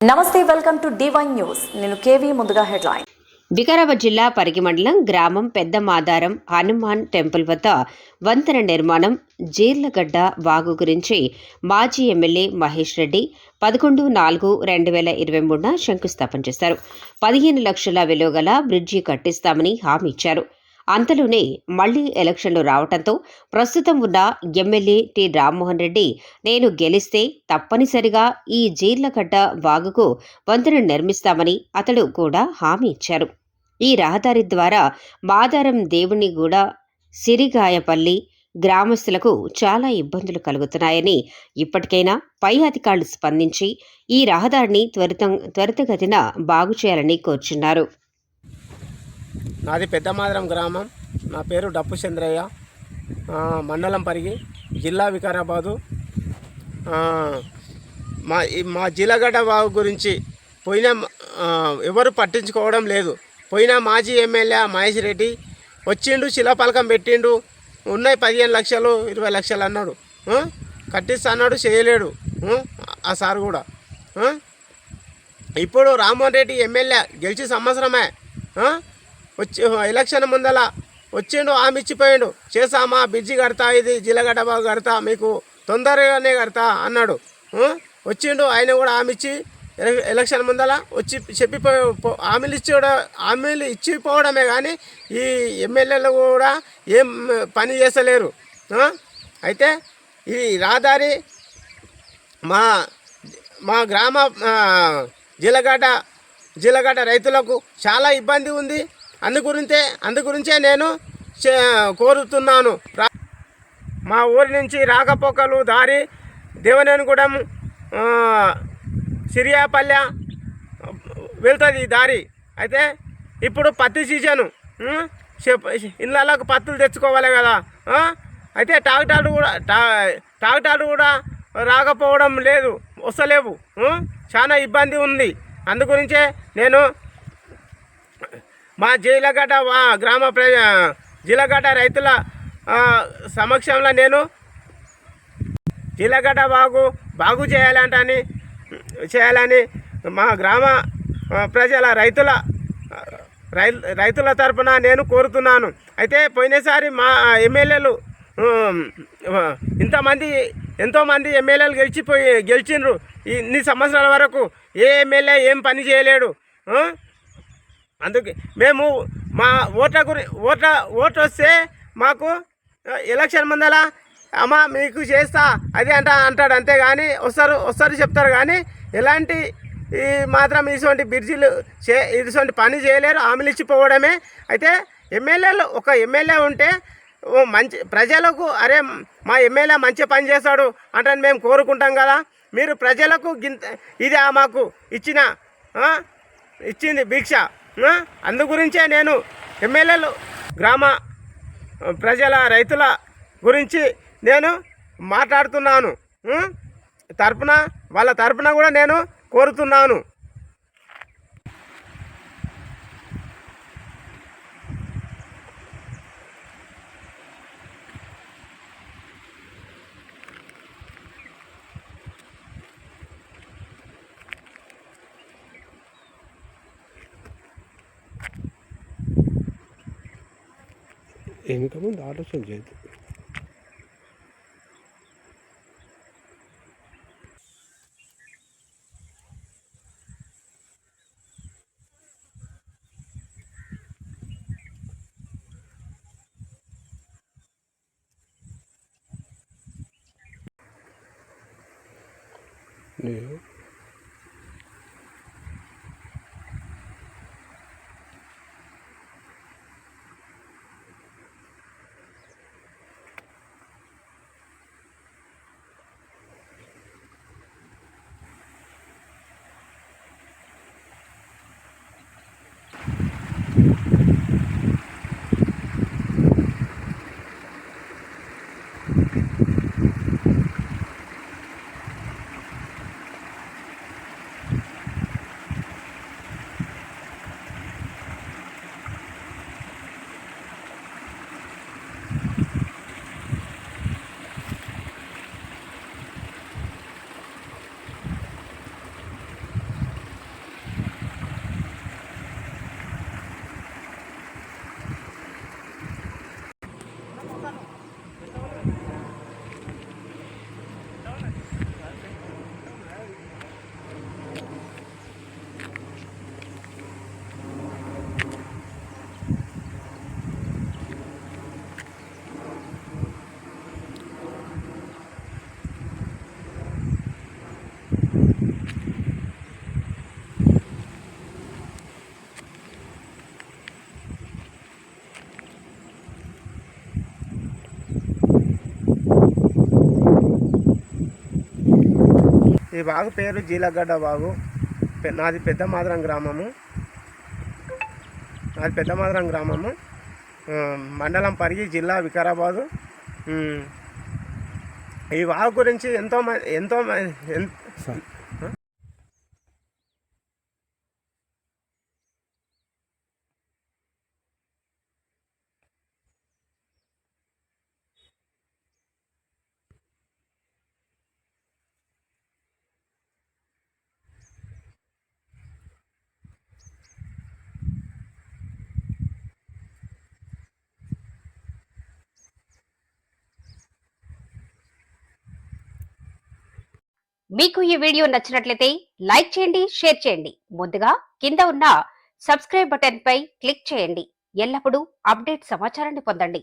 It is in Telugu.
నమస్తే, వెల్కమ్ టు D1 న్యూస్. నేను కేవీ. ముందుగా హెడ్లైన్. వికారాబాద్ జిల్లా పరిగి మండలం గ్రామం పెద్ద మాదారం హనుమాన్ టెంపుల్ వద్ద వంతెన నిర్మాణం జీర్లగడ్డ వాగు గురించి మాజీ ఎమ్మెల్యే మహేష్ రెడ్డి 11/4/2023 శంకుస్థాపన చేశారు. 15 లక్షల విలువ గల బ్రిడ్జి కట్టిస్తామని హామీ ఇచ్చారు. అంతలోనే మళ్లీ ఎలక్షన్లు రావడంతో ప్రస్తుతం ఉన్న ఎమ్మెల్యే టి రామ్మోహన్ రెడ్డి నేను గెలిస్తే తప్పనిసరిగా ఈ జీర్లగడ్డ వాగుకు వంతెన నిర్మిస్తామని అతడు కూడా హామీ ఇచ్చారు. ఈ రహదారి ద్వారా మాదారం దేవునిగూడ సిరిగాయపల్లి గ్రామస్తులకు చాలా ఇబ్బందులు కలుగుతున్నాయని ఇప్పటికైనా పై అధికారులు స్పందించి ఈ రహదారిని త్వరితగతిన బాగు చేయాలని కోరుచున్నారు. నాది పెద్దమాదరం గ్రామం. నా పేరు డప్పు చంద్రయ్య. మండలం పరిగి, జిల్లా వికారాబాదు. మా జీలగడ్డ వాగు గురించి ఎవరు పట్టించుకోవడం లేదు. పోయిన మాజీ ఎమ్మెల్యే మహేష్ రెడ్డి వచ్చిండు, శిలాపలకం పెట్టిండు. ఉన్నాయి 15 లక్షలు 20 లక్షలు అన్నాడు. కట్టిస్తా అన్నాడు, చేయలేడు ఆ సార్ కూడా. ఇప్పుడు రామ్మోహన్ రెడ్డి ఎమ్మెల్యే గెలిచి సంవత్సరమే వచ్చి ఎలక్షన్ ముందల వచ్చిండు, హామీ ఇచ్చిపోయిండు. చేసామా బ్రిడ్జి కడతా, ఇది జీలగడ్డ బాగు కడతా, మీకు తొందరగానే కడతా అన్నాడు. వచ్చిండు, ఆయన కూడా హామీ ఇచ్చి ఎలక్షన్ ముందల వచ్చి హామీలు ఇచ్చిపోవడమే కానీ ఈ ఎమ్మెల్యేలు కూడా ఏం పని చేస్తలేరు. అయితే ఈ రహదారి మా గ్రామ జీలగడ్డ రైతులకు చాలా ఇబ్బంది ఉంది. అందుగురించే నేను కోరుతున్నాను. మా ఊరి నుంచి రాకపోకలు దారి దేవనేనిగూడెం సిరియాపల్లె వెళ్తుంది దారి. అయితే ఇప్పుడు పత్తి సీజను, ఇళ్ళకు పత్తులు తెచ్చుకోవాలి కదా. అయితే ట్రాక్టర్లు కూడా రాకపోవడం లేదు, వస్తలేవు. చాలా ఇబ్బంది ఉంది. అందుగురించే నేను మా జీలగడ్డ జీలగడ్డ రైతుల సమక్షంలో నేను జీలగడ్డ బాగు చేయాలని మా గ్రామ ప్రజల రైతుల తరపున నేను కోరుతున్నాను. అయితే పోయినసారి మా ఎమ్మెల్యేలు ఎంతోమంది ఎమ్మెల్యేలు గెలిచిండ్రు. ఇన్ని సంవత్సరాల వరకు ఏ ఎమ్మెల్యే ఏం పని చేయలేడు. అందుకే మేము మా ఓటు వస్తే మాకు ఎలక్షన్ ముందల అమ్మ మీకు చేస్తా అది అంటాడు. అంతేగాని వస్తారు చెప్తారు కానీ ఎలాంటి మాత్రం ఇటువంటి బ్రిడ్జిలు ఇటువంటి పని చేయలేరు, హామీలు ఇచ్చిపోవడమే. అయితే ఒక ఎమ్మెల్యే ఉంటే మంచి ప్రజలకు అరే మా ఎమ్మెల్యే మంచి పని చేస్తాడు అంటే మేము కోరుకుంటాం కదా. మీరు ప్రజలకు ఇది మాకు ఇచ్చింది భిక్ష. అందుగురించే నేను ఎమ్మెల్యేలు గ్రామ రైతుల గురించి నేను మాట్లాడుతున్నాను. వాళ్ళ తరపున కూడా నేను కోరుతున్నాను. వెనుకముందు ఆలోచన చేయదు. ఈ వాగు పేరు జీలగడ్డ వాగు. నాది పెద్ద మాదరం గ్రామము. మండలం పరిగి, జిల్లా వికారాబాదు. ఈ వాగు గురించి ఎంతో మీకు ఈ వీడియో నచ్చినట్లయితే లైక్ చేయండి, షేర్ చేయండి. ముందుగా కింద ఉన్న సబ్స్క్రైబ్ బటన్ పై క్లిక్ చేయండి. ఎల్లప్పుడూ అప్డేట్ సమాచారాన్ని పొందండి.